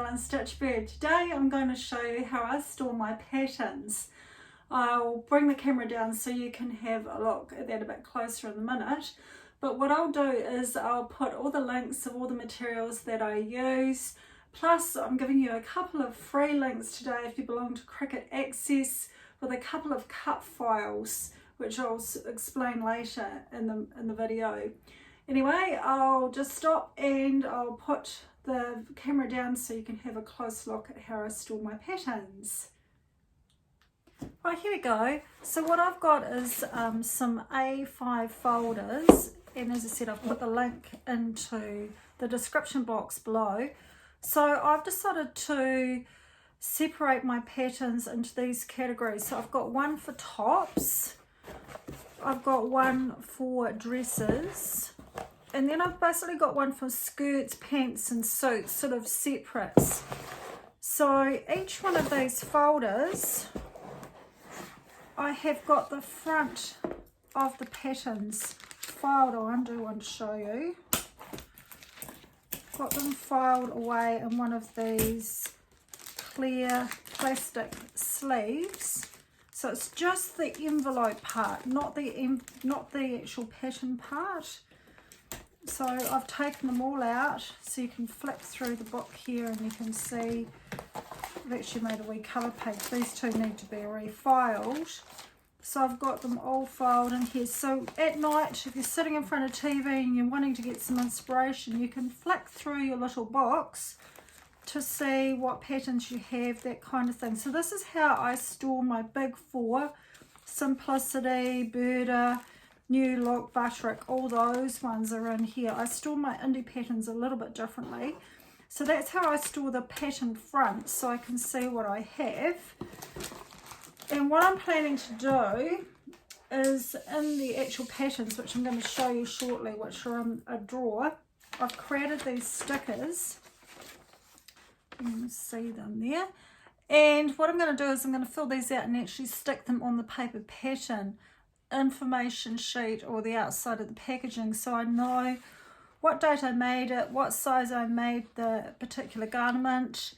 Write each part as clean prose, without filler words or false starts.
Unstitched Bird. Today I'm going to show you how I store my patterns. I'll bring the camera down so you can have a look at that a bit closer in a minute. But what I'll do is I'll put all the links of all the materials that I use. Plus I'm giving you a couple of free links today if you belong to Cricut Access, with a couple of cut files which I'll explain later in the video. Anyway, I'll just stop and I'll put the camera down so you can have a close look at how I store my patterns. Right, here we go. So what I've got is some A5 folders, and as I said, I've put the link into the description box below. So I've decided to separate my patterns into these categories. So I've got one for tops, I've got one for dresses, and then I've basically got one for skirts, pants and suits, sort of separates. So each one of these folders, I have got the front of the patterns filed. I'll undo one to show you. Got them filed away in one of these clear plastic sleeves. So it's just the envelope part, not the actual pattern part. So I've taken them all out so you can flip through the book here and you can see I've actually made a wee colour page. These two need to be refiled. So I've got them all filed in here. So at night, if you're sitting in front of TV and you're wanting to get some inspiration, you can flick through your little box to see what patterns you have, that kind of thing. So this is how I store my big four: Simplicity, Birder, New Look, Butterick, all those ones are in here. I store my indie patterns a little bit differently. So that's how I store the pattern front, so I can see what I have. And what I'm planning to do is, in the actual patterns, which I'm going to show you shortly, which are in a drawer, I've created these stickers. You can see them there. And what I'm going to do is I'm going to fill these out and actually stick them on the paper pattern information sheet or the outside of the packaging, so I know what date I made it, what size I made the particular garment,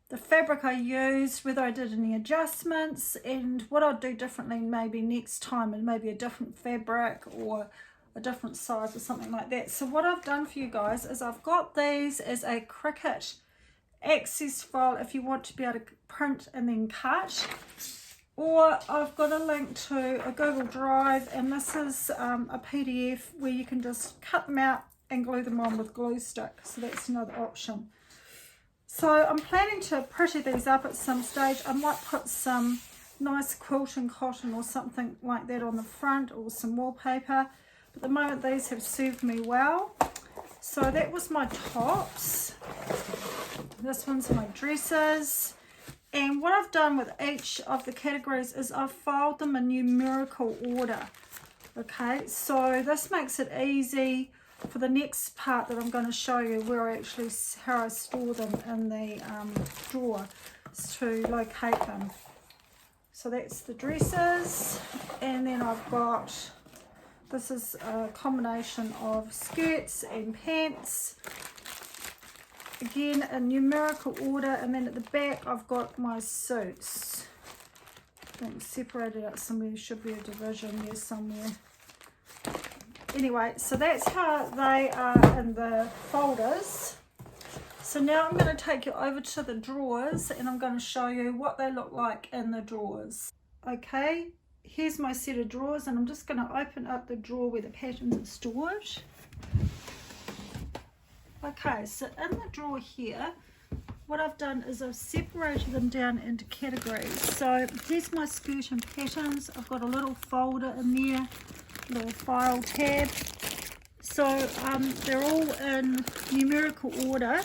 the fabric I used, whether I did any adjustments, and what I'll do differently maybe next time, and maybe a different fabric or a different size or something like that. So what I've done for you guys is I've got these as a Cricut Access file if you want to be able to print and then cut, or I've got a link to a Google Drive, and this is a PDF where you can just cut them out and glue them on with glue stick. So that's another option. So I'm planning to pretty these up at some stage. I might put some nice quilting cotton or something like that on the front, or some wallpaper. But at the moment these have served me well. So that was my tops. This one's my dresses. And what I've done with each of the categories is I've filed them in numerical order. Okay, so this makes it easy for the next part that I'm going to show you, where I actually, how I store them in the drawer, to locate them. So that's the dresses, and then I've got, this is a combination of skirts and pants, again in numerical order, and then at the back I've got my suits. I think separated out somewhere, there should be a division there somewhere. Anyway, so that's how they are in the folders. So now I'm going to take you over to the drawers and I'm going to show you what they look like in the drawers. Okay, here's my set of drawers, and I'm just going to open up the drawer where the patterns are stored. Okay, so in the drawer here, what I've done is I've separated them down into categories. So here's my skirt and patterns. I've got a little folder in there, little file tab. So they're all in numerical order.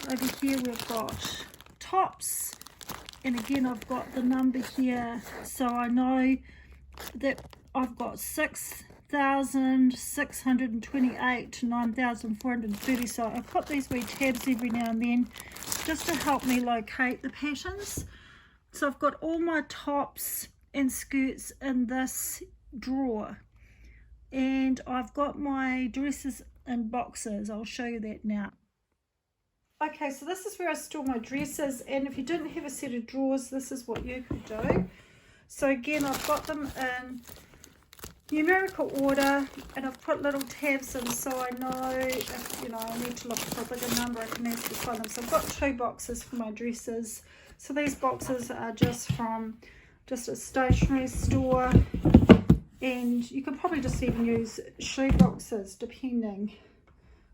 Over here we've got tops, and again I've got the number here, so I know that I've got 6,628 to 9,430. So I put these wee tabs every now and then just to help me locate the patterns. So I've got all my tops and skirts in this drawer, and I've got my dresses in boxes. I'll show you that now. Okay, so this is where I store my dresses, and if you didn't have a set of drawers, this is what you could do. So again, I've got them in numerical order, and I've put little tabs in so I know if, you know, I need to look for a bigger number, I can easily find them. So I've got 2 boxes for my dresses. So these boxes are just from just a stationery store, and you could probably just even use shoe boxes depending.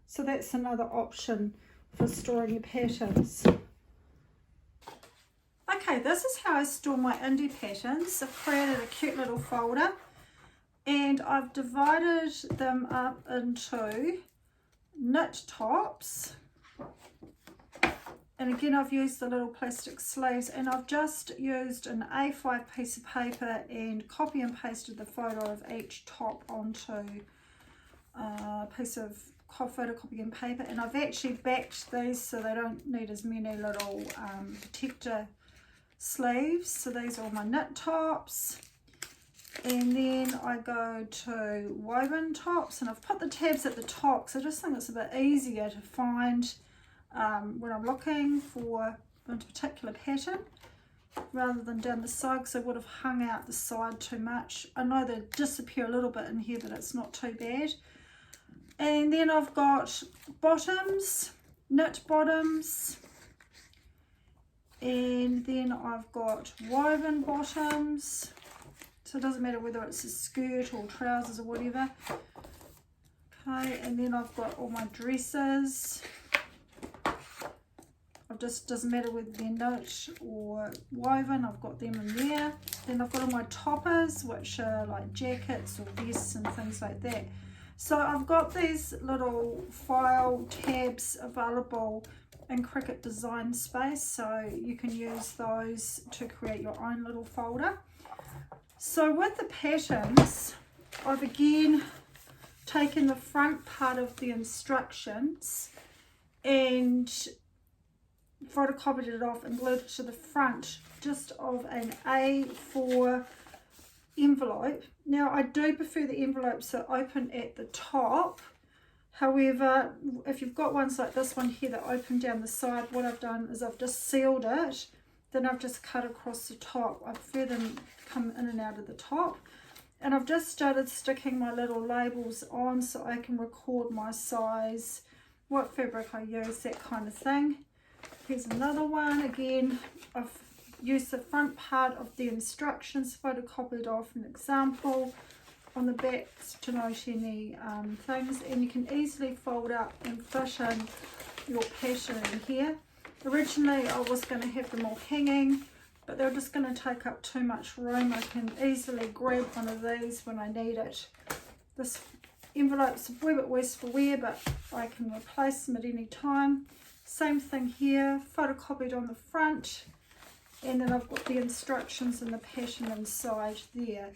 So that's another option for storing your patterns. Okay, this is how I store my indie patterns. I've created a cute little folder, and I've divided them up into knit tops. And again, I've used the little plastic sleeves, and I've just used an A5 piece of paper and copy and pasted the photo of each top onto a piece of photocopying paper. And I've actually backed these so they don't need as many little protector sleeves. So these are all my knit tops. And then I go to woven tops, and I've put the tabs at the top because I just think it's a bit easier to find when I'm looking for a particular pattern rather than down the side, because I would have hung out the side too much. I know they disappear a little bit in here, but it's not too bad. And then I've got bottoms, knit bottoms, and then I've got woven bottoms. So it doesn't matter whether it's a skirt or trousers or whatever. Okay, and then I've got all my dresses. It just doesn't matter whether they're knit or woven, I've got them in there. Then I've got all my toppers, which are like jackets or vests and things like that. So I've got these little file tabs available in Cricut Design Space, so you can use those to create your own little folder. So with the patterns, I've again taken the front part of the instructions and photocopied it off and glued it to the front just of an A4 envelope. Now I do prefer the envelopes that open at the top. However, if you've got ones like this one here that open down the side, what I've done is I've just sealed it, then I've just cut across the top. I prefer them come in and out of the top. And I've just started sticking my little labels on so I can record my size, what fabric I use, that kind of thing. Here's another one. Again, I've used the front part of the instructions, photocopied off an example on the back to note any things, and you can easily fold up and fit in your pattern in here. Originally I was going to have them all hanging, but they're just going to take up too much room. I can easily grab one of these when I need it. This envelope's a wee bit worse for wear, but I can replace them at any time. Same thing here, photocopied on the front, and then I've got the instructions and the pattern inside there,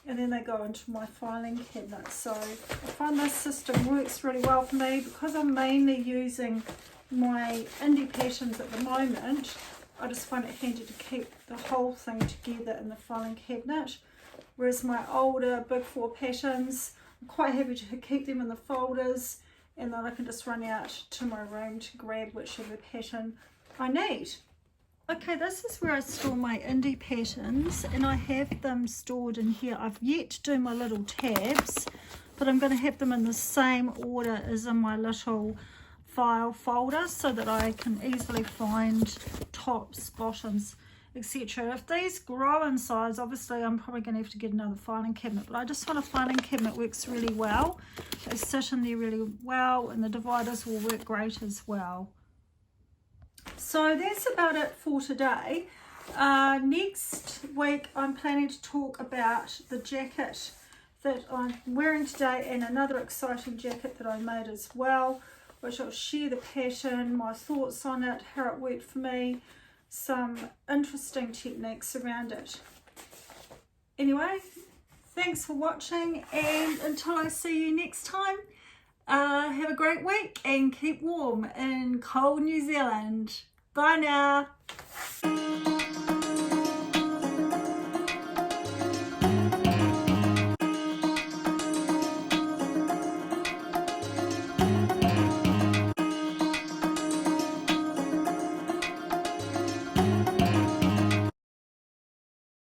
and then they go into my filing cabinet. So I find this system works really well for me because I'm mainly using my indie patterns at the moment. I just find it handy to keep the whole thing together in the filing cabinet, whereas my older Big 4 patterns, I'm quite happy to keep them in the folders, and then I can just run out to my room to grab whichever pattern I need. Okay, this is where I store my indie patterns, and I have them stored in here. I've yet to do my little tabs, but I'm going to have them in the same order as in my little file folder so that I can easily find tops, bottoms, etc. If these grow in size, obviously I'm probably going to have to get another filing cabinet, but I just find a filing cabinet works really well. They sit in there really well, and the dividers will work great as well. So that's about it for today. Next week I'm planning to talk about the jacket that I'm wearing today, and another exciting jacket that I made as well, which I'll share the pattern, my thoughts on it, how it worked for me, some interesting techniques around it. Anyway, thanks for watching, and until I see you next time, have a great week and keep warm in cold New Zealand. Bye now.